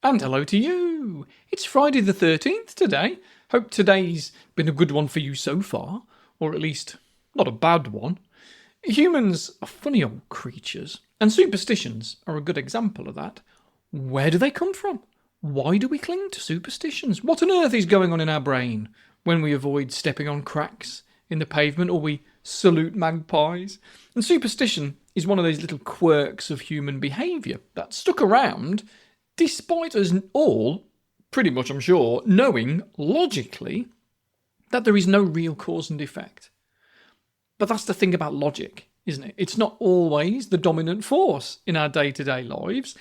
And hello to you. It's Friday the 13th today. Hope today's been a good one for you so far, or at least not a bad one. Humans are funny old creatures, and superstitions are a good example of that. Where do they come from? Why do we cling to superstitions? What on earth is going on in our brain when we avoid stepping on cracks in the pavement or we salute magpies? And superstition is one of those little quirks of human behaviour that stuck around despite us all, pretty much I'm sure, knowing logically that there is no real cause and effect. But that's the thing about logic, isn't it? It's not always the dominant force in our day-to-day lives.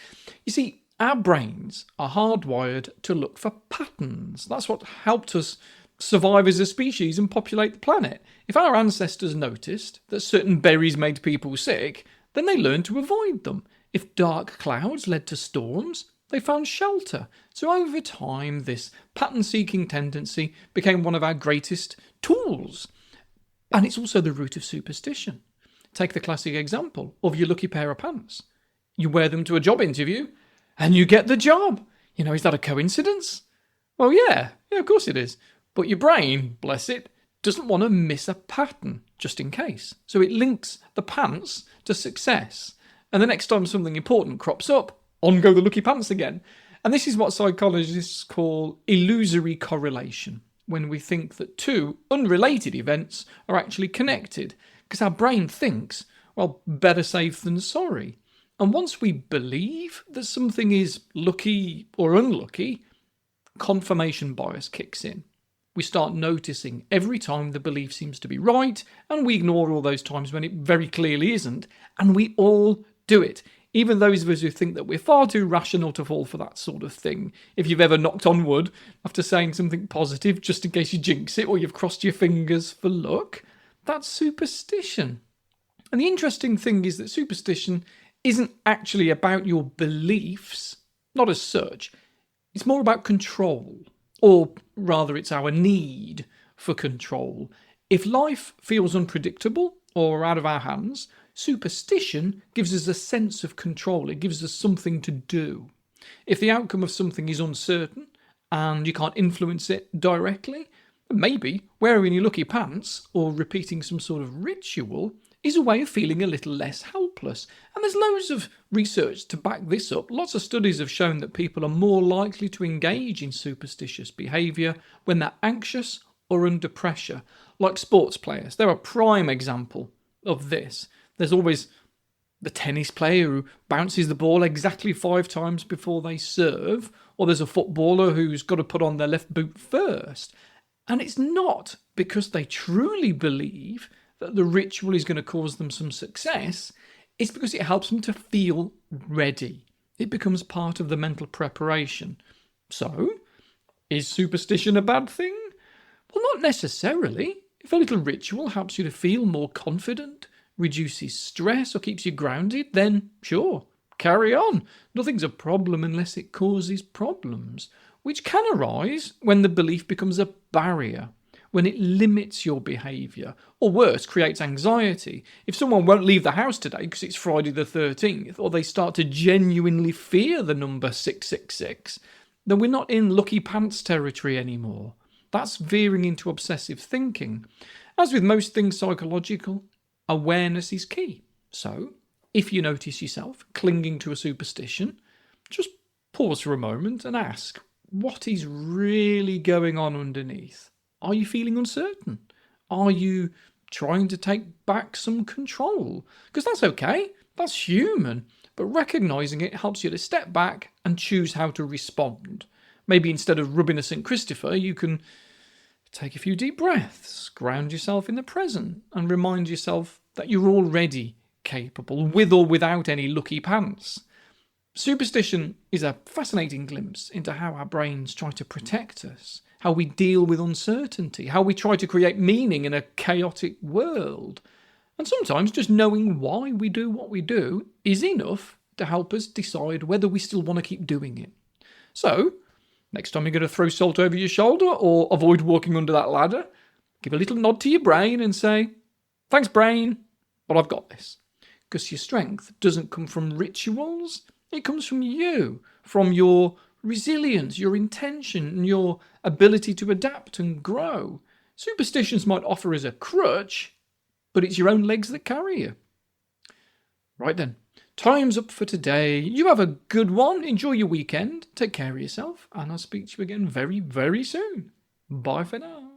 You see, our brains are hardwired to look for patterns. That's what helped us survive as a species and populate the planet. If our ancestors noticed that certain berries made people sick, then they learned to avoid them. If dark clouds led to storms, they found shelter. So over time, this pattern-seeking tendency became one of our greatest tools. And it's also the root of superstition. Take the classic example of your lucky pair of pants. You wear them to a job interview and you get the job. Is that a coincidence? Well, yeah, of course it is. But your brain, bless it, doesn't want to miss a pattern just in case. So it links the pants to success. And the next time something important crops up, on go the lucky pants again. And this is what psychologists call illusory correlation, when we think that two unrelated events are actually connected, because our brain thinks, well, better safe than sorry. And once we believe that something is lucky or unlucky, confirmation bias kicks in. We start noticing every time the belief seems to be right, and we ignore all those times when it very clearly isn't, and we all do it. Even those of us who think that we're far too rational to fall for that sort of thing. If you've ever knocked on wood after saying something positive just in case you jinx it or you've crossed your fingers for luck, that's superstition. And the interesting thing is that superstition isn't actually about your beliefs, not as such. It's more about control, or rather it's our need for control. If life feels unpredictable or out of our hands, superstition gives us a sense of control. It gives us something to do. If the outcome of something is uncertain and you can't influence it directly, maybe wearing your lucky pants or repeating some sort of ritual is a way of feeling a little less helpless. And there's loads of research to back this up. Lots of studies have shown that people are more likely to engage in superstitious behaviour when they're anxious or under pressure, like sports players. They're a prime example of this. There's always the tennis player who bounces the ball exactly 5 times before they serve, or there's a footballer who's got to put on their left boot first. And it's not because they truly believe that the ritual is going to cause them some success. It's because it helps them to feel ready. It becomes part of the mental preparation. So, is superstition a bad thing? Well, not necessarily. If a little ritual helps you to feel more confident, reduces stress or keeps you grounded, then sure, carry on. Nothing's a problem unless it causes problems, which can arise when the belief becomes a barrier, when it limits your behaviour, or worse, creates anxiety. If someone won't leave the house today because it's Friday the 13th, or they start to genuinely fear the number 666, then we're not in lucky pants territory anymore. That's veering into obsessive thinking. As with most things psychological, awareness is key. So, if you notice yourself clinging to a superstition, just pause for a moment and ask, what is really going on underneath? Are you feeling uncertain? Are you trying to take back some control? Because that's okay, that's human, but recognising it helps you to step back and choose how to respond. Maybe instead of rubbing a St. Christopher, you can take a few deep breaths, ground yourself in the present, and remind yourself that you're already capable, with or without any lucky pants. Superstition is a fascinating glimpse into how our brains try to protect us, how we deal with uncertainty, how we try to create meaning in a chaotic world. And sometimes just knowing why we do what we do is enough to help us decide whether we still want to keep doing it. So, next time you're going to throw salt over your shoulder or avoid walking under that ladder, give a little nod to your brain and say, thanks brain, but I've got this. Because your strength doesn't come from rituals, it comes from you, from your resilience, your intention, and your ability to adapt and grow. Superstitions might offer as a crutch, but it's your own legs that carry you. Right then, time's up for today. You have a good one. Enjoy your weekend. Take care of yourself, and I'll speak to you again very, very soon. Bye for now.